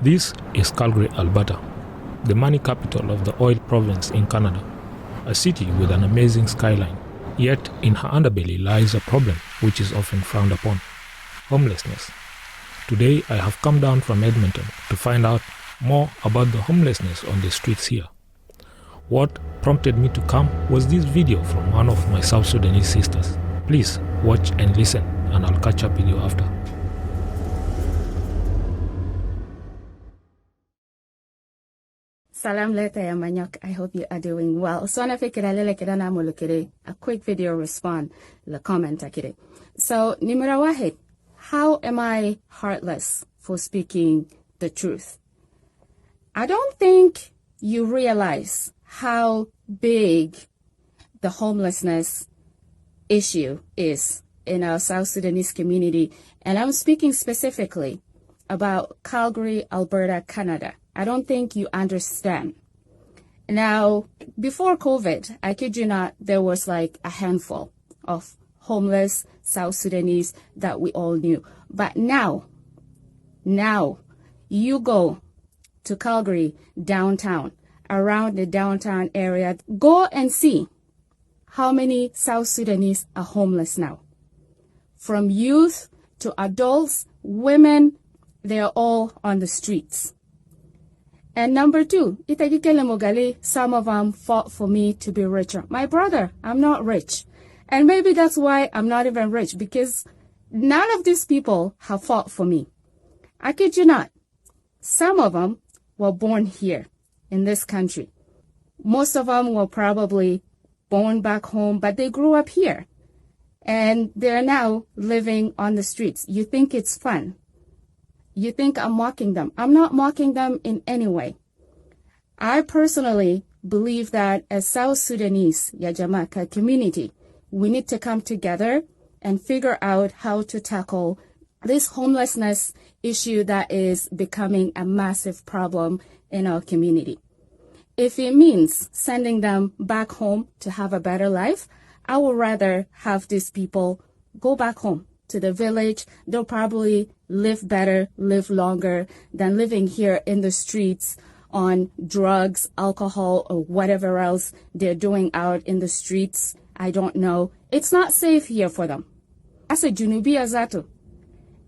This is Calgary, Alberta, the money capital of the oil province in Canada, a city with an amazing skyline. Yet in her underbelly lies a problem which is often frowned upon: homelessness. Today I have come down from Edmonton to find out more about the homelessness on the streets here. What prompted me to come was this video from one of my South Sudanese sisters. Please watch and listen, and I'll catch up with you after. Salam leta ya manyok. I hope you are doing well. So na fikira lele kida na mulukire. A quick video respond la comment akire. So nimera wahid, how am I heartless for speaking the truth? I don't think you realize how big the homelessness issue is in our South Sudanese community. And I'm speaking specifically about Calgary, Alberta, Canada. I don't think you understand. Now, before COVID, I kid you not, there was like a handful of homeless South Sudanese that we all knew. But now, you go to Calgary downtown, around the downtown area, go and see how many South Sudanese are homeless now. From youth to adults, women, they are all on the streets. And number two, some of them fought for me to be richer. My brother, I'm not rich. And maybe that's why I'm not even rich, because none of these people have fought for me. I kid you not. Some of them were born here in this country. Most of them were probably born back home, but they grew up here. And they're now living on the streets. You think it's fun. You think I'm mocking them. I'm not mocking them in any way. I personally believe that as South Sudanese, Yajamaka community, we need to come together and figure out how to tackle this homelessness issue that is becoming a massive problem in our community. If it means sending them back home to have a better life, I would rather have these people go back home to the village. They'll probably live better, live longer than living here in the streets on drugs, alcohol, or whatever else they're doing out in the streets. I don't know. It's not safe here for them. As a Junubi Azatu,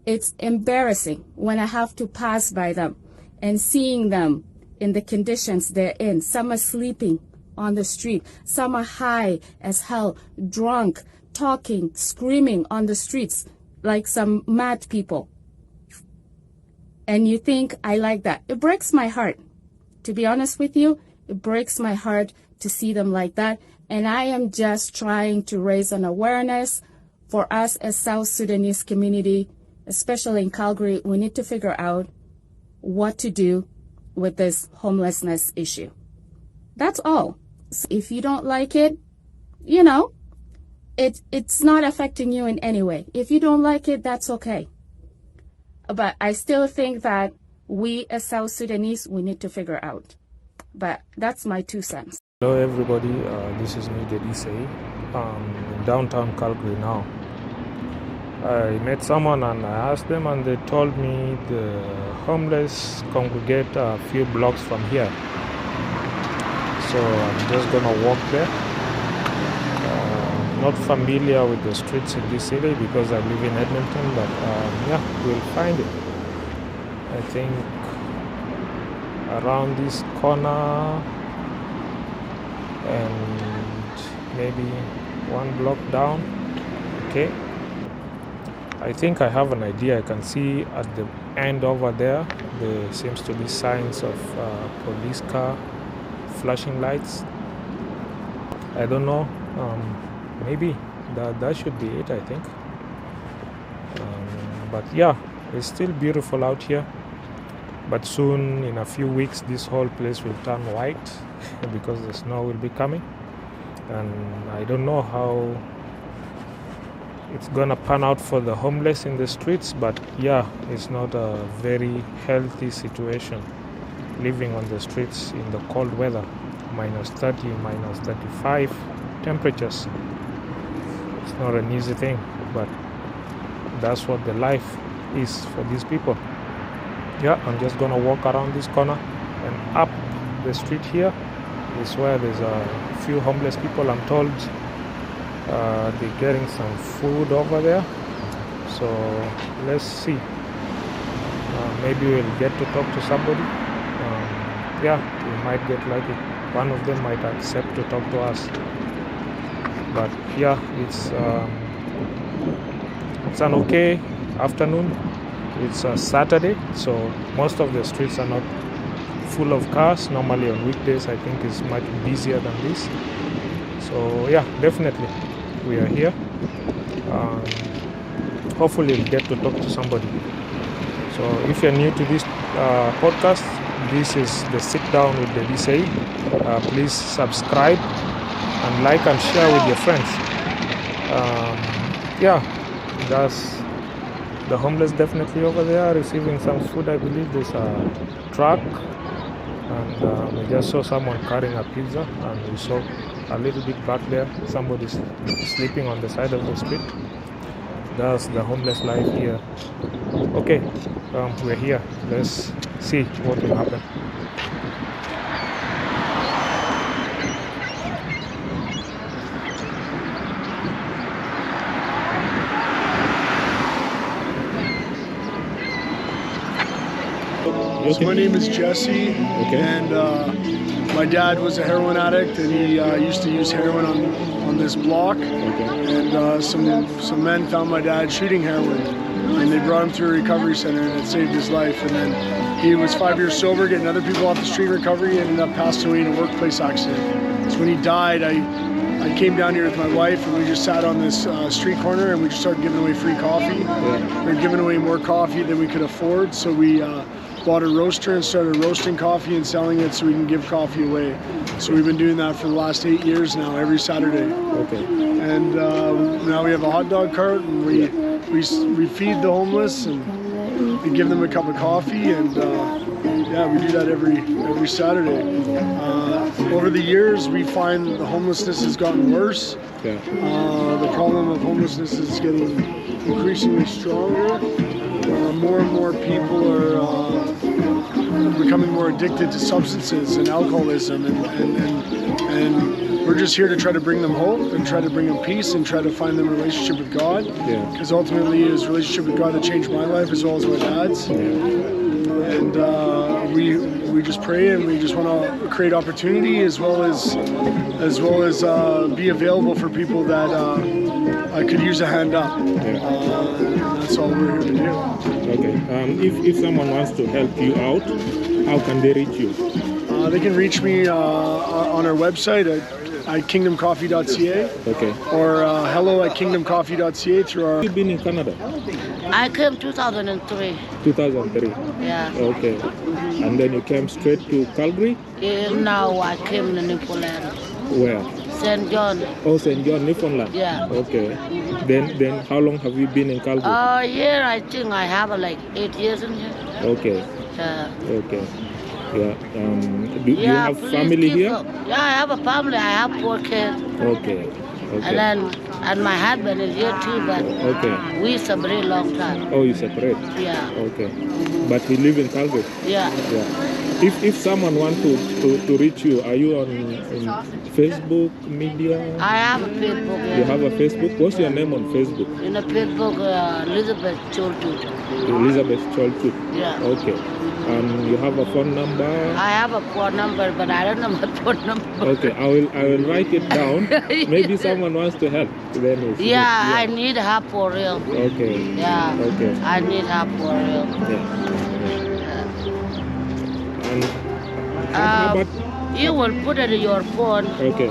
it's embarrassing when I have to pass by them and seeing them in the conditions they're in. Some are sleeping on the street. Some are high as hell, drunk, talking, screaming on the streets like some mad people. And you think I like that. It breaks my heart. To be honest with you, it breaks my heart to see them like that. And I am just trying to raise an awareness for us as South Sudanese community, especially in Calgary. We need to figure out what to do with this homelessness issue. That's all. So if you don't like it, it's not affecting you in any way. If you don't like it, that's okay. But I still think that we as South Sudanese, we need to figure out. But that's my 2 cents. Hello everybody, this is me, Dedi Seyi. In downtown Calgary now. I met someone and I asked them, and they told me the homeless congregate a few blocks from here. So I'm just gonna walk there. Not familiar with the streets in this city because I live in Edmonton, but yeah, we'll find it. I think around this corner and maybe 1 block down. Okay, I think I have an idea. I can see at the end over there seems to be signs of police car flashing lights. I don't know. Maybe that should be it, I think. But yeah, it's still beautiful out here. But soon, in a few weeks, this whole place will turn white because the snow will be coming. And I don't know how it's gonna pan out for the homeless in the streets. But yeah, it's not a very healthy situation living on the streets in the cold weather. Minus 30, minus 35 temperatures. It's not an easy thing, but that's what the life is for these people. yeah, I'm just gonna walk around this corner and up the street here is where there's a few homeless people. I'm told they're getting some food over there, so let's see. Maybe we'll get to talk to somebody. Yeah, we might get lucky. One of them might accept to talk to us. But yeah, it's an okay afternoon. It's a Saturday, so most of the streets are not full of cars. Normally on weekdays, I think it's much busier than this. So yeah, definitely we are here. Hopefully we'll get to talk to somebody. So if you're new to this podcast, this is the Sit Down with Dedi Seyi. Please subscribe and like and share with your friends. Yeah, that's the homeless definitely over there receiving some food. I believe there's a truck, and we just saw someone carrying a pizza, and we saw a little bit back there somebody's sleeping on the side of the street. That's the homeless life here. Okay, we're here. Let's see what will happen. So my name is Jesse, and my dad was a heroin addict, and he used to use heroin on this block. And some men found my dad shooting heroin, and they brought him to a recovery center, and it saved his life. And then he was 5 years sober, getting other people off the street in recovery, and ended up passing away in a workplace accident. So when he died, I came down here with my wife, and we just sat on this street corner, and we just started giving away free coffee. We were giving away more coffee than we could afford, so we bought a roaster and started roasting coffee and selling it so we can give coffee away. So we've been doing that for the last 8 years now, every Saturday. And now we have a hot dog cart, and we feed the homeless, and we give them a cup of coffee, and yeah, we do that every Saturday. Over the years, we find the homelessness has gotten worse. The problem of homelessness is getting increasingly stronger. More and more people are becoming more addicted to substances and alcoholism, and we're just here to try to bring them hope and try to bring them peace and try to find them a relationship with God. Because ultimately, it was a relationship with God that changed my life as well as my dad's. And we just pray, and we just want to create opportunity as well as be available for people that could use a hand up. That's all we're here to do. Okay. If someone wants to help you out, how can they reach you? They can reach me on our website at kingdomcoffee.ca. Or hello@kingdomcoffee.ca through our... You've been in Canada? I came 2003. 2003? Yeah. Okay. And then you came straight to Calgary? Now I came to Newfoundland. Where? St. John. Oh, St. John, Newfoundland? Yeah. Okay. Then how long have you been in Calgary? Here I think I have like 8 years in here. Okay. Yeah. Okay. Yeah. Do you have family here? Yeah, I have a family. I have 4 kids. Okay. And my husband is here too, but we separate long time. Oh, you separate? Yeah. Okay. But he live in Calgary? Yeah. If someone want to reach you, are you on Facebook, media? I have a Facebook. Yeah. You have a Facebook? What's your name on Facebook? In the Facebook, Elizabeth Choltut. Elizabeth Choltut. Yeah. Okay. And you have a phone number? I have a phone number, but I don't know my phone number. Okay, I will write it down. Maybe someone wants to help. Then I need help for real. Okay. Yeah. Okay. I need help for real. And you will put it in your phone. Okay.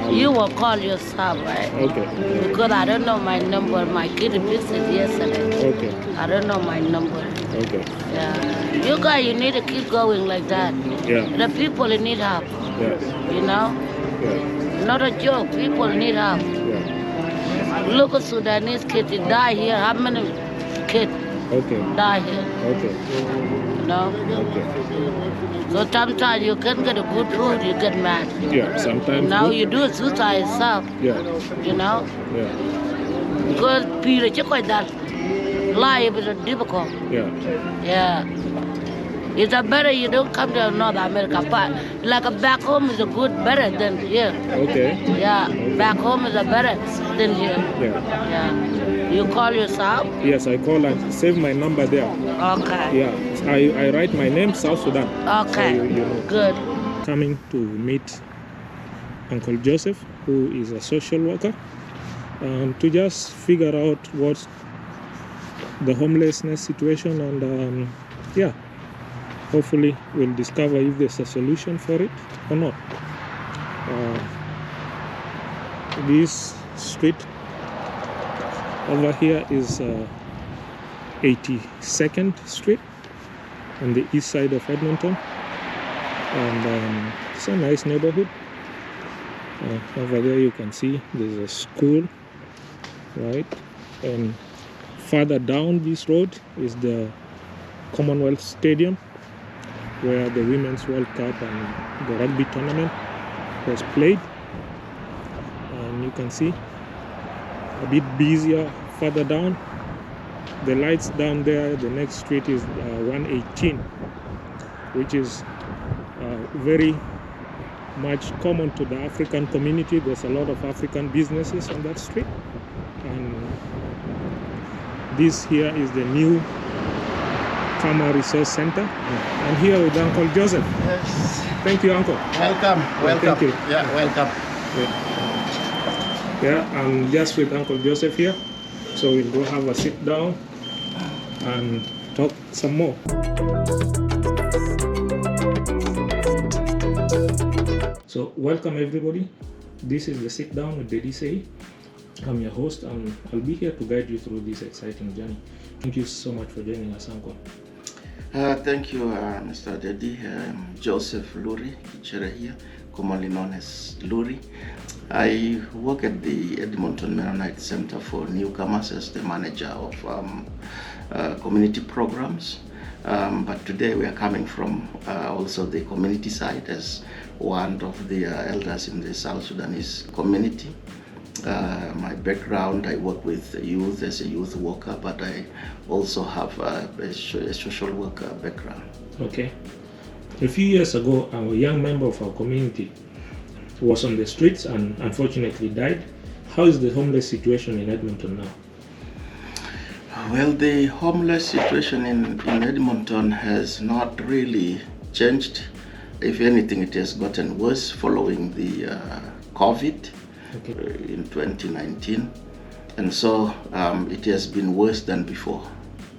You will call yourself, right? Okay. Because I don't know my number. My kid visited yesterday. Okay. I don't know my number. Okay. Yeah. You guys, you need to keep going like that. Yeah. The people need help. Yeah. You know? Yeah. Not a joke. People need help. Yeah. Look at Sudanese kids die here. How many kids die here? Okay. You know? Okay. So sometimes you can get a good food, you get mad. Yeah, sometimes. Now you do suicide yourself. Yeah. You know? Yeah. Because Peter, check like that. life is difficult. Yeah. It's a better you don't come to North America, but like back home is a good better than here. Okay. Yeah, back home is a better than here. Yeah. You call yourself? Yes, I call and save my number there. Okay. Yeah. I write my name, South Sudan. Okay. So you know. Good. Coming to meet Uncle Joseph, who is a social worker, to just figure out what's the homelessness situation, and hopefully we'll discover if there's a solution for it or not. This street over here is 82nd Street on the east side of Edmonton, and it's a nice neighborhood. Over there you can see there's a school, right? And further down this road is the Commonwealth Stadium, where the Women's World Cup and the rugby tournament was played. And you can see a bit busier further down. The lights down there, the next street is 118, which is very much common to the African community. There's a lot of African businesses on that street. And this here is the new Farmer Resource Center. I'm here with Uncle Joseph. Yes. Thank you, Uncle. Welcome. Thank you. Yeah, welcome. Yeah, I'm just with Uncle Joseph here. So we'll go have a sit down and talk some more. So welcome everybody. This is the sit down with Dedi Seyi. I'm your host, and I'll be here to guide you through this exciting journey. Thank you so much for joining us, Uncle. Thank you, Mr. Dedi. Joseph Luri Kichere here, commonly known as Luri. I work at the Edmonton Mennonite Center for Newcomers as the manager of community programs. But today we are coming from also the community side as one of the elders in the South Sudanese community. My background, I work with youth as a youth worker, but I also have a social worker background. Okay. A few years ago, a young member of our community was on the streets and unfortunately died. How is the homeless situation in Edmonton now? Well, the homeless situation in Edmonton has not really changed. If anything, it has gotten worse following the COVID in 2019. And so it has been worse than before.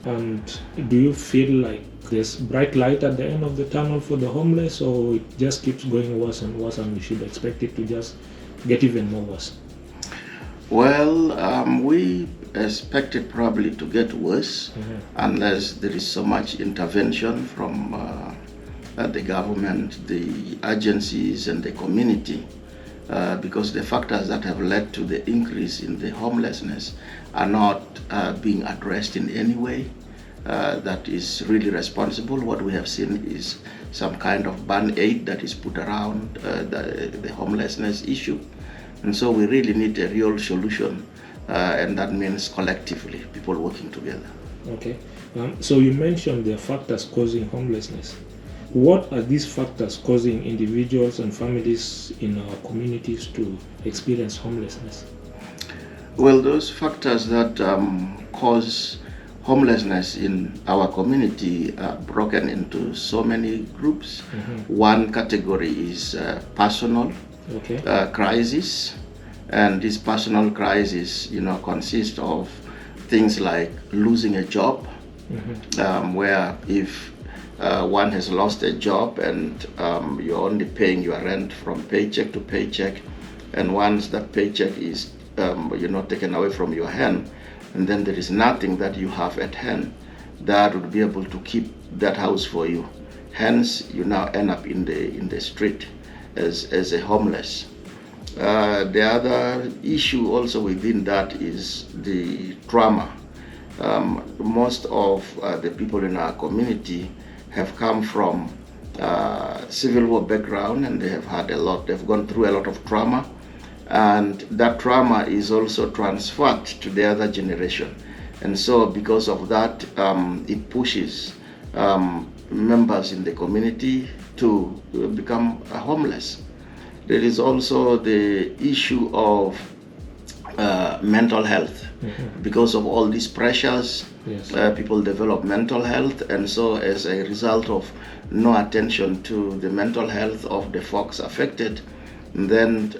And do you feel like there's bright light at the end of the tunnel for the homeless, or it just keeps going worse and worse and we should expect it to just get even more worse? Well, we expect it probably to get worse unless there is so much intervention from the government, the agencies and the community, because the factors that have led to the increase in the homelessness are not being addressed in any way. That is really responsible. What we have seen is some kind of band-aid that is put around the homelessness issue. And so we really need a real solution, and that means collectively, people working together. Okay. So you mentioned the factors causing homelessness. What are these factors causing individuals and families in our communities to experience homelessness? Well, those factors that cause homelessness in our community are broken into so many groups. One category is personal crisis, and this personal crisis, consists of things like losing a job, where if one has lost a job and you're only paying your rent from paycheck to paycheck, and once that paycheck is taken away from your hand, and then there is nothing that you have at hand that would be able to keep that house for you. Hence, you now end up in the street as a homeless. The other issue also within that is the trauma. Most of the people in our community have come from civil war background, and they've gone through a lot of trauma, and that trauma is also transferred to the other generation. And so because of that, it pushes members in the community to become homeless. There is also the issue of mental health. Because of all these pressures, people develop mental health, and so as a result of no attention to the mental health of the folks affected, then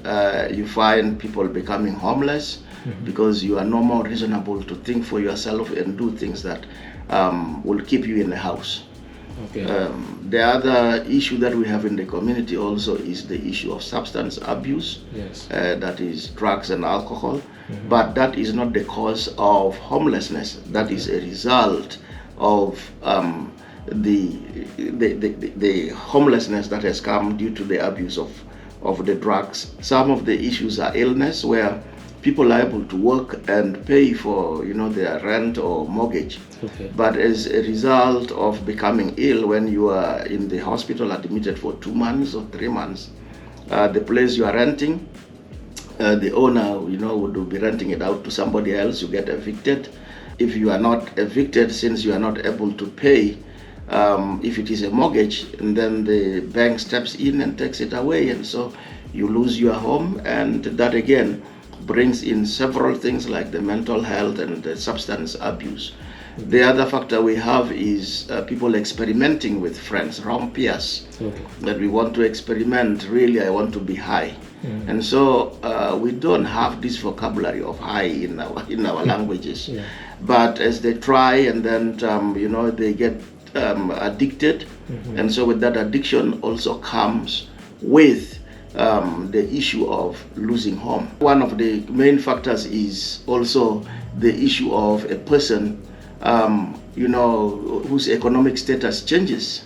you find people becoming homeless because you are no more reasonable to think for yourself and do things that will keep you in the house. Okay. The other issue that we have in the community also is the issue of substance abuse. Yes. That is drugs and alcohol. But that is not the cause of homelessness. That is a result of the homelessness that has come due to the abuse of the drugs. Some of the issues are illness, where people are able to work and pay for their rent or mortgage. Okay. But as a result of becoming ill, when you are in the hospital admitted for 2 months or 3 months, the place you are renting, the owner would be renting it out to somebody else. You get evicted. If you are not evicted, since you are not able to pay, if it is a mortgage, and then the bank steps in and takes it away, and so you lose your home, and that again brings in several things like the mental health and the substance abuse. The other factor we have is people experimenting with friends, wrong peers. That we want to experiment. Really, I want to be high. And so we don't have this vocabulary of high in our languages. But as they try, and then they get addicted, and so with that addiction also comes with the issue of losing home. One of the main factors is also the issue of a person whose economic status changes.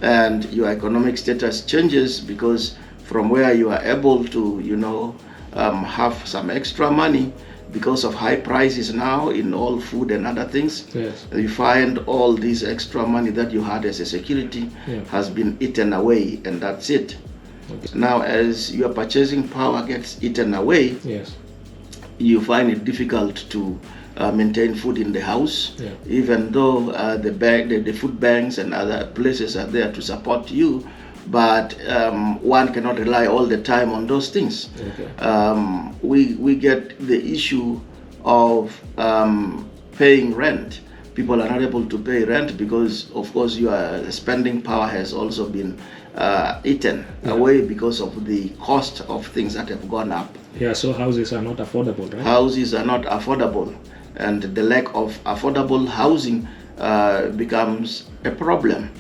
And your economic status changes because from where you are able to have some extra money, because of high prices now in all food and other things, you find all this extra money that you had as a security has been eaten away, and that's it. Now, as your purchasing power gets eaten away, you find it difficult to maintain food in the house, even though the food banks and other places are there to support you. But one cannot rely all the time on those things. We get the issue of paying rent. People are not able to pay rent because, of course, your spending power has also been eaten away because of the cost of things that have gone up. So houses are not affordable, right? Houses are not affordable, and the lack of affordable housing becomes a problem.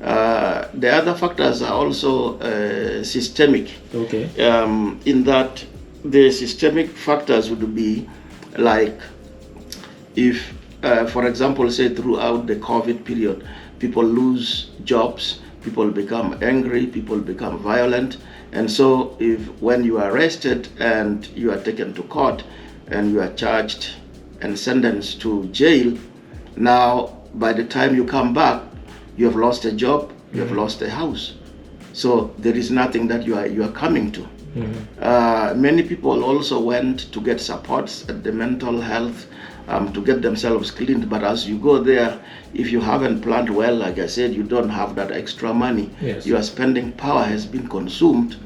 The other factors are also systemic. In that the systemic factors would be like if, for example, say throughout the COVID period, people lose jobs, people become angry, people become violent, and so when you are arrested and you are taken to court and you are charged and sentenced to jail, now by the time you come back, you have lost a job, you have lost a house. So there is nothing that you are coming to. Many people also went to get supports at the mental health to get themselves cleaned, but as you go there, if you haven't planned well, like I said, you don't have that extra money. Your spending power has been consumed.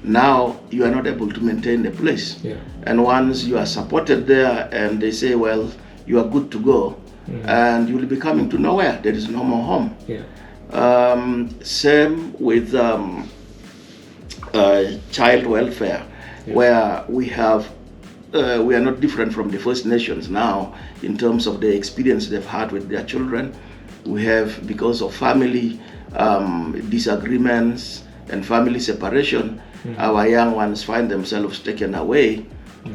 Now you are not able to maintain the place. And once you are supported there and they say, well, you are good to go, and you will be coming to nowhere. There is no more home. Same with child welfare, where we are not different from the First Nations now in terms of the experience they've had with their children. We have, because of family disagreements and family separation, our young ones find themselves taken away.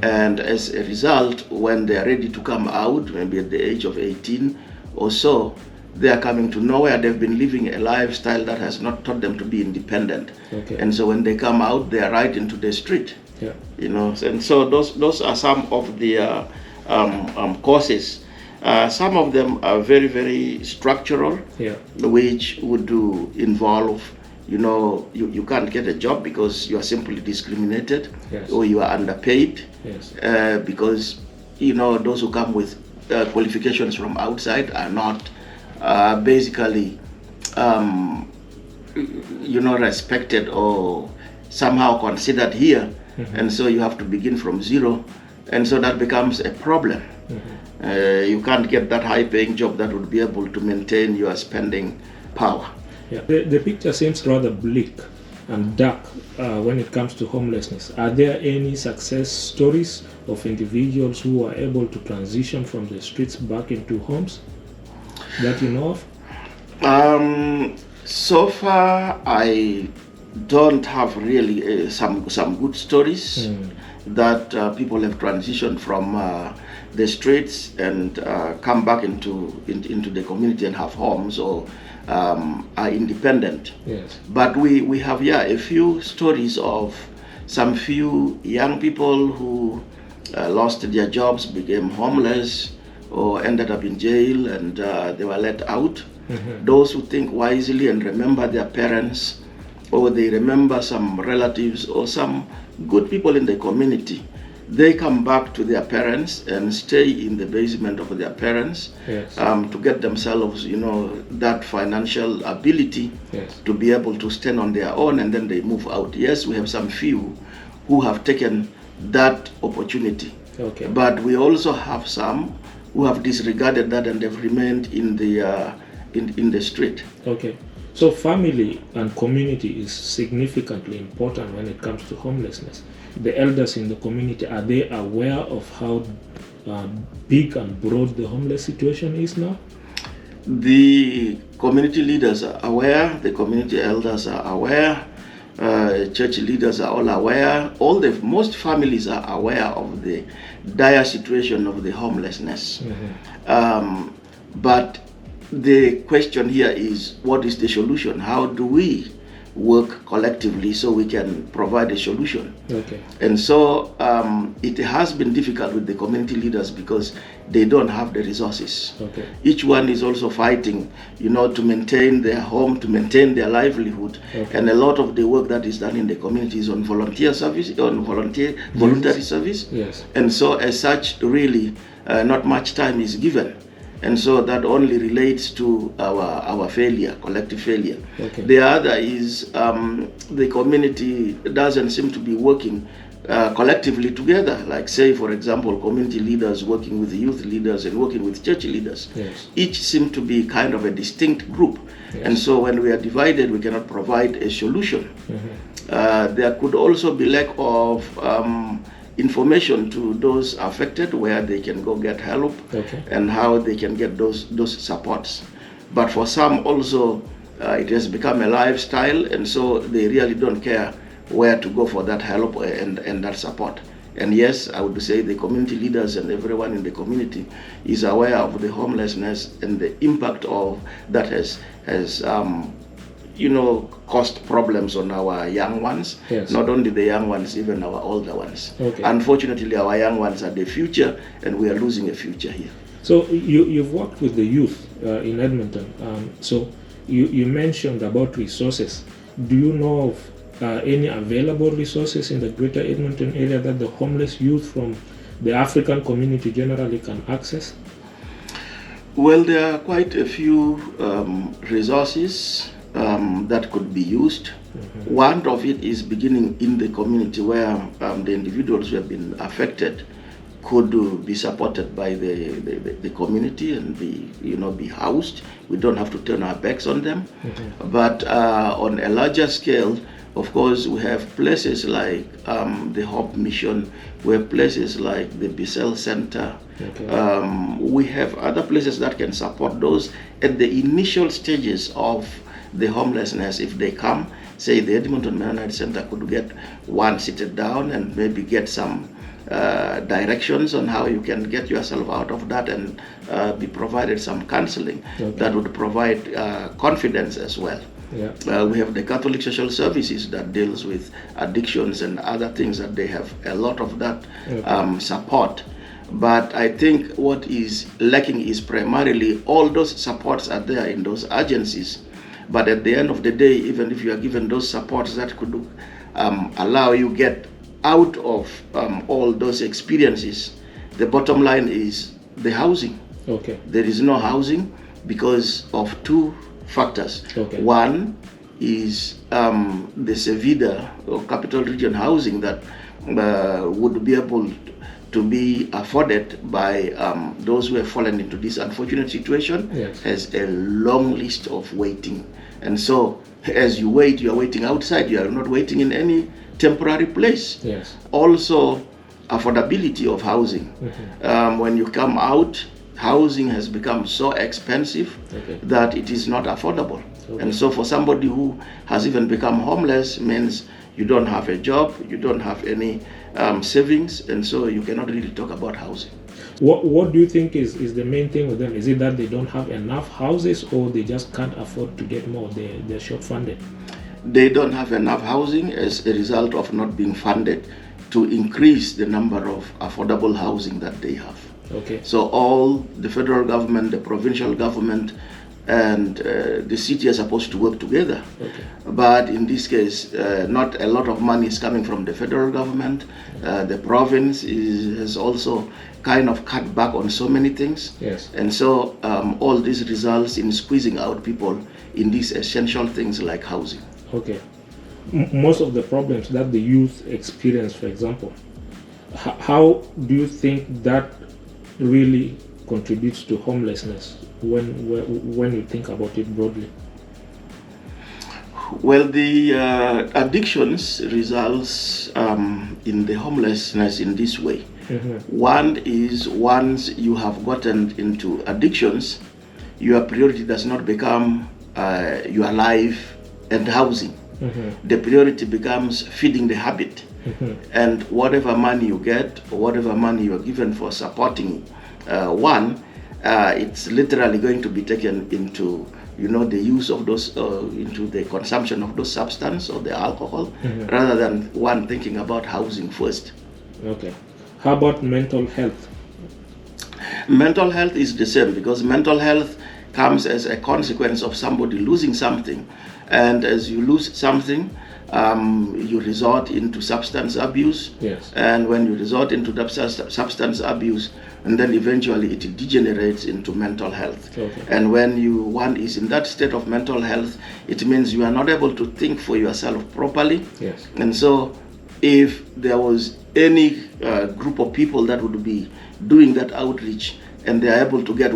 And as a result, when they are ready to come out, maybe at the age of 18 or so, they are coming to nowhere. They've been living a lifestyle that has not taught them to be independent. And so when they come out, they are right into the street. And so those are some of the causes. Some of them are very, very structural, which would involve, you can't get a job because you are simply discriminated, or you are underpaid, because those who come with qualifications from outside are not basically respected or somehow considered here, and so you have to begin from zero, and so that becomes a problem. You can't get that high-paying job that would be able to maintain your spending power. Yeah. The picture seems rather bleak and dark when it comes to homelessness. Are there any success stories of individuals who are able to transition from the streets back into homes that you know of? So far, I don't have really some good stories that people have transitioned from the streets and come back into the community and have homes or are independent. Yes. But we have a few stories of some few young people who lost their jobs, became homeless, or ended up in jail, and they were let out. Those who think wisely and remember their parents, or they remember some relatives or some good people in the community, they come back to their parents and stay in the basement of their parents. Yes. To get themselves, that financial ability Yes. to be able to stand on their own, and then they move out. Yes, we have some few who have taken that opportunity. Okay. But we also have some who have disregarded that and have remained in the street. Okay. So family and community is significantly important when it comes to homelessness. The elders in the community, are they aware of how big and broad the homeless situation is now? The community leaders are aware, the community elders are aware, church leaders are all aware. Most families are aware of the dire situation of the homelessness. But the question here is, what is the solution? How do we work collectively so we can provide a solution? Okay. And so it has been difficult with the community leaders because they don't have the resources. Okay. Each one is also fighting, to maintain their home, to maintain their livelihood. Okay. And a lot of the work that is done in the community is on volunteer service, on voluntary service. Yes. And so as such, really, not much time is given. And so that only relates to our failure, collective failure. Okay. The other is the community doesn't seem to be working collectively together. Like, say, for example, community leaders working with youth leaders and working with church leaders. Yes. Each seem to be kind of a distinct group. Yes. And so when we are divided, we cannot provide a solution. There could also be lack of information to those affected, where they can go get help. Okay. And how they can get those supports. But for some also, it has become a lifestyle, and so they really don't care where to go for that help and that support. And yes, I would say the community leaders and everyone in the community is aware of the homelessness and the impact of that has caused problems on our young ones. Yes. Not only the young ones, even our older ones. Okay. Unfortunately, our young ones are the future, and we are losing a future here. So you've worked with the youth in Edmonton. So you mentioned about resources. Do you know of any available resources in the greater Edmonton area that the homeless youth from the African community generally can access? Well, there are quite a few resources that could be used. One of it is beginning in the community, where the individuals who have been affected could be supported by the community and be housed. We don't have to turn our backs on them. But on a larger scale, of course, we have places like the Hope Mission. We have places like the Bissell Center. Okay. We have other places that can support those at the initial stages of the homelessness. If they come, say the Edmonton Mennonite Center could get one seated down and maybe get some directions on how you can get yourself out of that, and be provided some counseling. Okay. That would provide confidence as well. Yeah. We have the Catholic Social Services that deals with addictions and other things, that they have a lot of that support. But I think what is lacking is primarily all those supports are there in those agencies. But at the end of the day, even if you are given those supports that could allow you get out of all those experiences, the bottom line is the housing. Okay. There is no housing because of two factors. Okay. One is the Sevilla or Capital Region housing that would be able to be afforded by those who have fallen into this unfortunate situation. Yes. Has a long list of waiting. And so as you wait, you are waiting outside, you are not waiting in any temporary place. Yes. Also, affordability of housing. When you come out, housing has become so expensive that it is not affordable. And so for somebody who has even become homeless means you don't have a job, you don't have any savings, and so you cannot really talk about housing. What do you think is the main thing with them? Is it that they don't have enough houses, or they just can't afford to get more? They're short funded. They don't have enough housing as a result of not being funded to increase the number of affordable housing that they have. Okay. So all the federal government, the provincial government, and the city are supposed to work together. Okay. But in this case, not a lot of money is coming from the federal government. The province has also kind of cut back on so many things. Yes. And so all this results in squeezing out people in these essential things like housing. Okay. Most of the problems that the youth experience, for example, how do you think that really contributes to homelessness when you think about it broadly? Well, the addictions results in the homelessness in this way. One is once you have gotten into addictions, your priority does not become your life and housing. The priority becomes feeding the habit. And whatever money you get, or whatever money you are given for supporting one, it's literally going to be taken into the use of those, into the consumption of those substances or the alcohol, rather than one thinking about housing first. Okay. How about mental health? Mental health is the same, because mental health comes as a consequence of somebody losing something. And as you lose something, you resort into substance abuse. Yes. And when you resort into substance abuse, and then eventually it degenerates into mental health. Okay. And when one is in that state of mental health, it means you are not able to think for yourself properly. Yes. And so if there was any group of people that would be doing that outreach, and they are able to get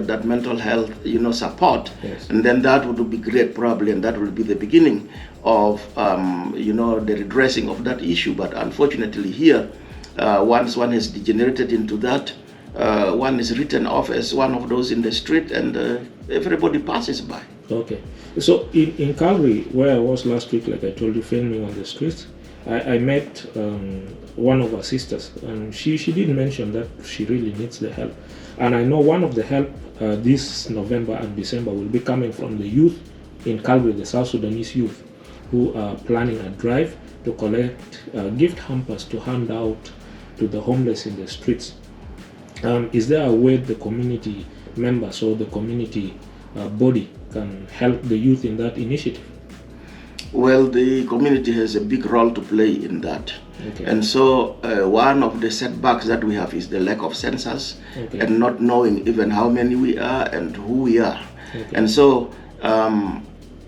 that mental health, support, yes, and then that would be great probably, and that will be the beginning of, the redressing of that issue. But unfortunately here, once one has degenerated into that, one is written off as one of those in the street, and everybody passes by. Okay. So in Calgary, where I was last week, like I told you, filming on the streets, I met one of our sisters, and she did mention that she really needs the help. And I know one of the help this November and December will be coming from the youth in Calgary, the South Sudanese youth, who are planning a drive to collect gift hampers to hand out to the homeless in the streets. Is there a way the community members or the community body can help the youth in that initiative? Well, the community has a big role to play in that. Okay. And so one of the setbacks that we have is the lack of census, okay, and not knowing even how many we are and who we are. Okay. And so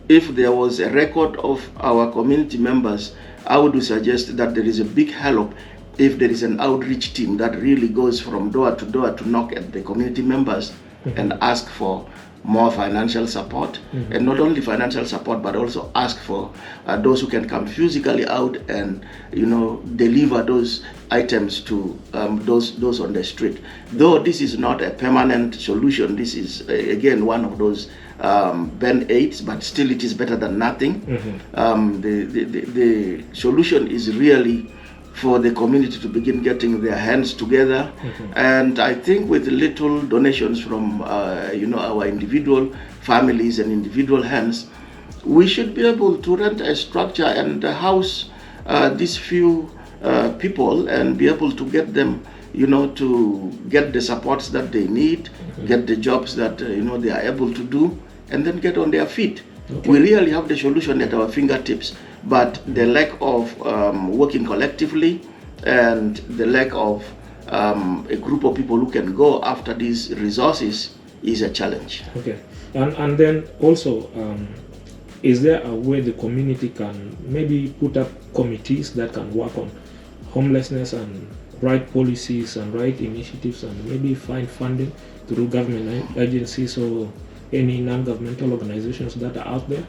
if there was a record of our community members, I would suggest that there is a big help if there is an outreach team that really goes from door to knock at the community members and ask for more financial support, and not only financial support, but also ask for those who can come physically out and deliver those items to those on the street. Though this is not a permanent solution, this is again one of those band-aids, but still it is better than nothing. The solution is really for the community to begin getting their hands together, and I think with little donations from our individual families and individual hands, we should be able to rent a structure and house these few people and be able to get them to get the supports that they need, get the jobs that they are able to do, and then get on their feet. Okay. We really have the solution at our fingertips, but the lack of working collectively and the lack of a group of people who can go after these resources is a challenge. Okay, and then also, is there a way the community can maybe put up committees that can work on homelessness and write policies and write initiatives and maybe find funding through government agencies or any non-governmental organizations that are out there?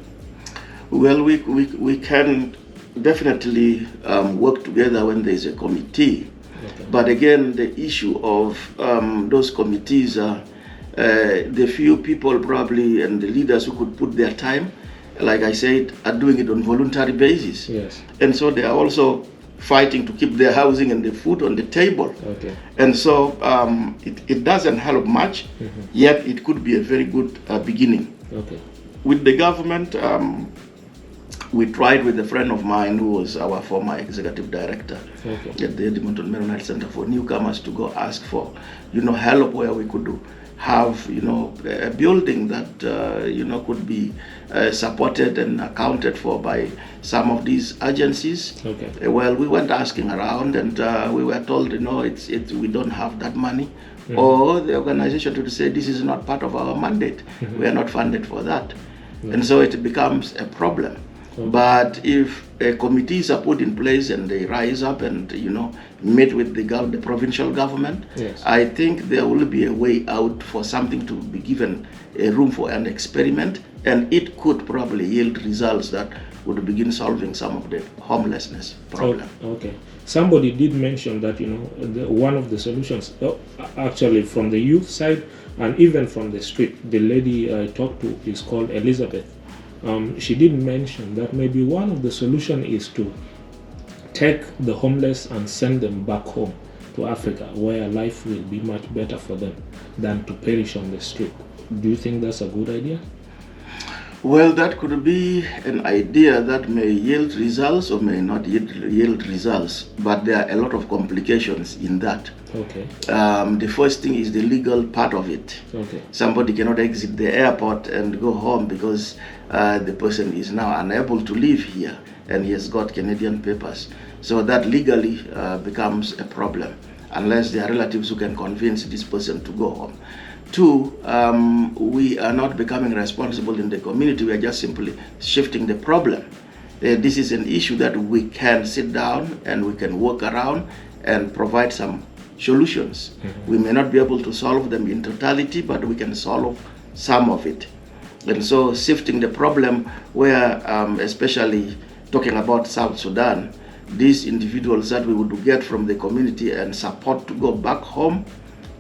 Well, we can definitely work together when there is a committee. Okay. But again, the issue of those committees are the few people probably and the leaders who could put their time, like I said, are doing it on voluntary basis. Yes. And so they are also fighting to keep their housing and the food on the table. Okay. And so it doesn't help much, yet it could be a very good beginning. Okay. With the government, we tried with a friend of mine who was our former executive director at the Edmonton and Calgary Center for Newcomers to go ask for, help where we could have, a building that, could be supported and accounted for by some of these agencies. Okay. Well, we went asking around and we were told, we don't have that money. Or the organization to say this is not part of our mandate. We are not funded for that. And so it becomes a problem. But if committees are put in place and they rise up and meet with the provincial government, yes, I think there will be a way out for something to be given a room for an experiment, and it could probably yield results that would begin solving some of the homelessness problem. Okay. Somebody did mention that one of the solutions, actually from the youth side and even from the street, the lady I talked to is called Elizabeth. She did mention that maybe one of the solutions is to take the homeless and send them back home to Africa, where life will be much better for them than to perish on the street. Do you think that's a good idea? Well, that could be an idea that may yield results or may not yield results, but there are a lot of complications in that. Okay. The first thing is the legal part of it. Okay. Somebody cannot exit the airport and go home because the person is now unable to live here and he has got Canadian papers. So that legally becomes a problem unless there are relatives who can convince this person to go home. Two, we are not becoming responsible in the community. We are just simply shifting the problem. This is an issue that we can sit down and we can work around and provide some solutions. We may not be able to solve them in totality, but we can solve some of it. And so shifting the problem where, especially talking about South Sudan, these individuals that we would get from the community and support to go back home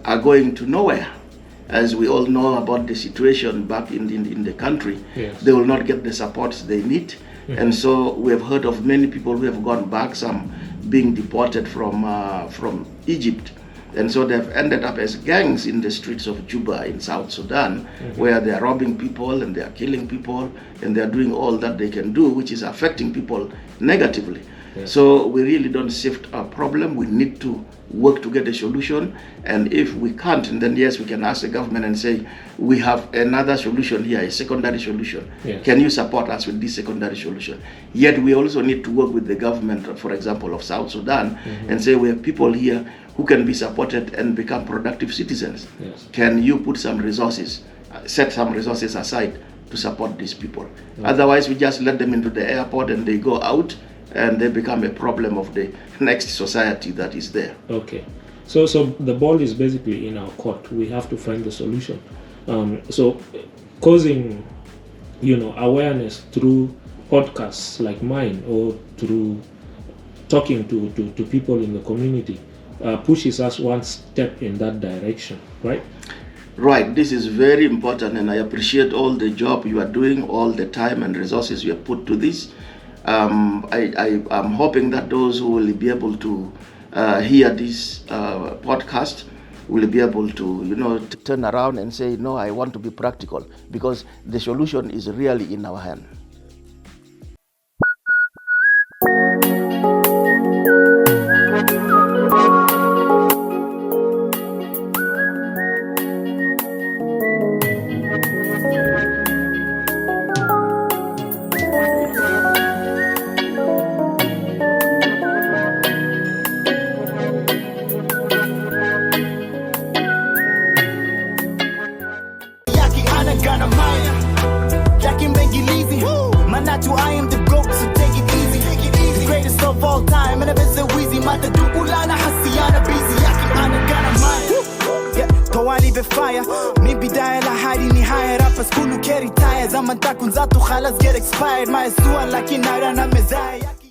are going to nowhere. As we all know about the situation back in the country, yes, they will not get the supports they need. And so we have heard of many people who have gone back, some being deported from Egypt. And so they've ended up as gangs in the streets of Juba in South Sudan, where they are robbing people and they are killing people and they are doing all that they can do, which is affecting people negatively. Yes. So we really don't shift our problem. We need to work to get a solution. And if we can't, then yes, we can ask the government and say, we have another solution here, a secondary solution. Yes. Can you support us with this secondary solution? Yet we also need to work with the government, for example, of South Sudan, and say we have people here who can be supported and become productive citizens. Yes. Can you put some resources, set some resources aside to support these people? Okay. Otherwise, we just let them into the airport and they go out and they become a problem of the next society that is there. Okay. So the ball is basically in our court. We have to find the solution. So causing, awareness through podcasts like mine or through talking to people in the community pushes us one step in that direction, right? Right. This is very important, and I appreciate all the job you are doing, all the time and resources you have put to this. I'm hoping that those who will be able to hear this podcast will be able to, to turn around and say, no, I want to be practical, because the solution is really in our hand. you, I am the GOAT, so take it easy. The greatest of all time, and I'm so easy. Mata du ulana hasiyana busy, yaki ana gana maya. Tawali befire, mi bidaya la hadi nihaya. Rappers kulu carry tires, zaman takun zatu khalas get expired. My suan lakin narana mezaya.